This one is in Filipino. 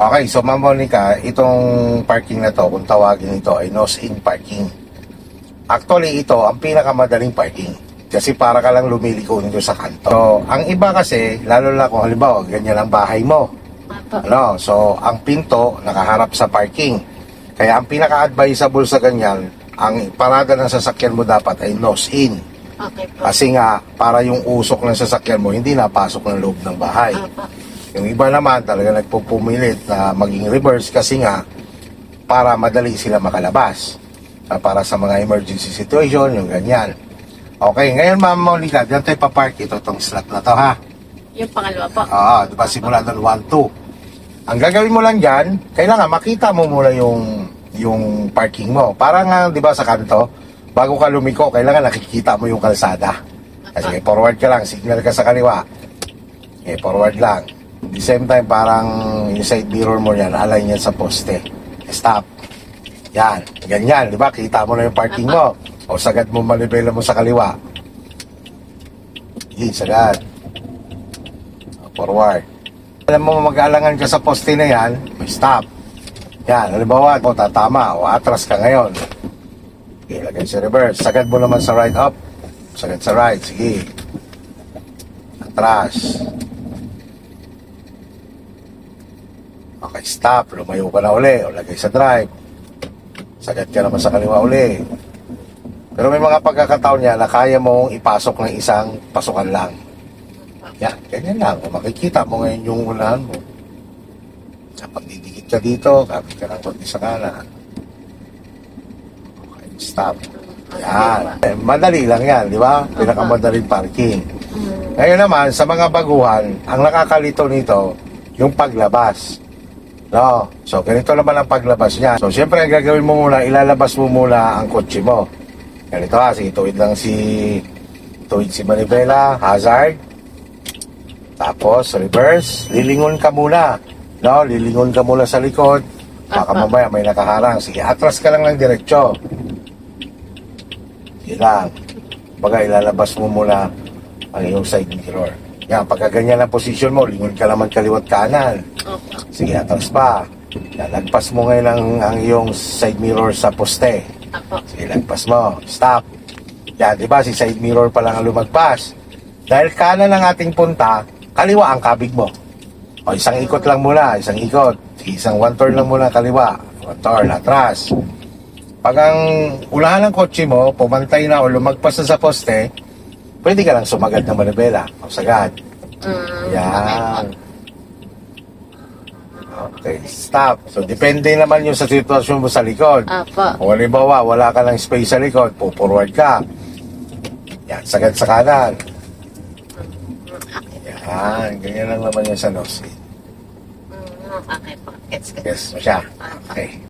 Okay, so Ma'am Monica, itong parking na to, kung tawagin ito ay nose-in parking. Actually, ito ang pinakamadaling parking. Kasi para ka lang lumiliko nito sa kanto. So, ang iba kasi, lalo na kung halimbawa, ganyan ang bahay mo. Ano, so, ang pinto, nakaharap sa parking. Kaya ang pinaka-advisable sa ganyan, ang parada ng sasakyan mo dapat ay nose-in. Okay po. Kasi nga, para yung usok ng sasakyan mo, hindi napasok ng loob ng bahay. Yung iba naman talaga nagpupumilit na maging reverse kasi nga para madali sila makalabas. Para sa mga emergency situation, yung ganyan. Okay, ngayon Ma'am Monica, dyan tayo papark ito, itong slot na to ha. Yung pangalawa po. Oo, diba simula doon 1, 2. Ang gagawin mo lang dyan, kailangan makita mo muna yung parking mo. Para nga, di ba sa kanto, bago ka lumiko, kailangan nakikita mo yung kalsada. Kasi forward ka lang, signal ka sa kaliwa. Okay, forward lang. At the same time, parang yung side mirror mo yan, align yan sa poste. Stop. Yan, ganyan, di ba? Kita mo na yung parking mo. O sagad mo manibela mo sa kaliwa. Hindi, sagad. Forward. Alam mo, mag-aalangan ka sa poste na yan, may stop. Yan, halimbawa, o tatama, o atras ka ngayon. Okay, lagay sa reverse. Sagad mo naman sa right up. Sagad sa right, sige. Atras. Okay, stop. Lumayo ka na uli. O lagay sa drive. Sagad ka naman sa kaliwa uli. Pero may mga pagkakataon niya na kaya mong ipasok ng isang pasukan lang. Yan, ganyan lang. Kung makikita mo ngayon yung unahan mo. Kapag didikit ka dito, kapit ka ng konti sa kanan. Okay, stop. Yan. Madali lang yan, di ba? Pinakamadaling parking. Ngayon naman, sa mga baguhan, ang nakakalito nito, yung paglabas. No? So, ganito naman ang paglabas niya. So, siyempre, ang gagawin mo muna, ilalabas mo muna ang kotse mo. Ganito ha, sige, tuwid si manibela, hazard. Tapos, reverse, lilingon ka muna. No? Lilingon ka muna sa likod. Baka mamaya may nakaharang. Sige, atras ka lang ng diretsyo. Sige lang. Baga, ilalabas mo muna ang iyong side mirror. Yan, pagka ganyan ang posisyon mo, lingon ka naman kaliwat kanan. Sige, atras pa. Yan, lagpas mo ngayon ang iyong side mirror sa poste. Sige, lagpas mo. Stop. Yan, di ba, si side mirror pa lang ang lumagpas. Dahil kanan ang ating punta, kaliwa ang kabig mo. O, isang ikot lang muna, isang ikot. Isang one turn lang muna kaliwa. One turn, atras. Pag ang unahan ng kotse mo, pumantay na o lumagpas na sa poste, pwede ka lang sumagad ng manibela. O, sagad. Yan. Okay, stop. So, depende naman yung sa sitwasyon mo sa likod. Kung halimbawa, wala ka ng space sa likod, forward ka. Yan, sagad sa kanan. Yan, ganyan lang naman yung sa nose. Okay po. Yes, mo siya. Okay.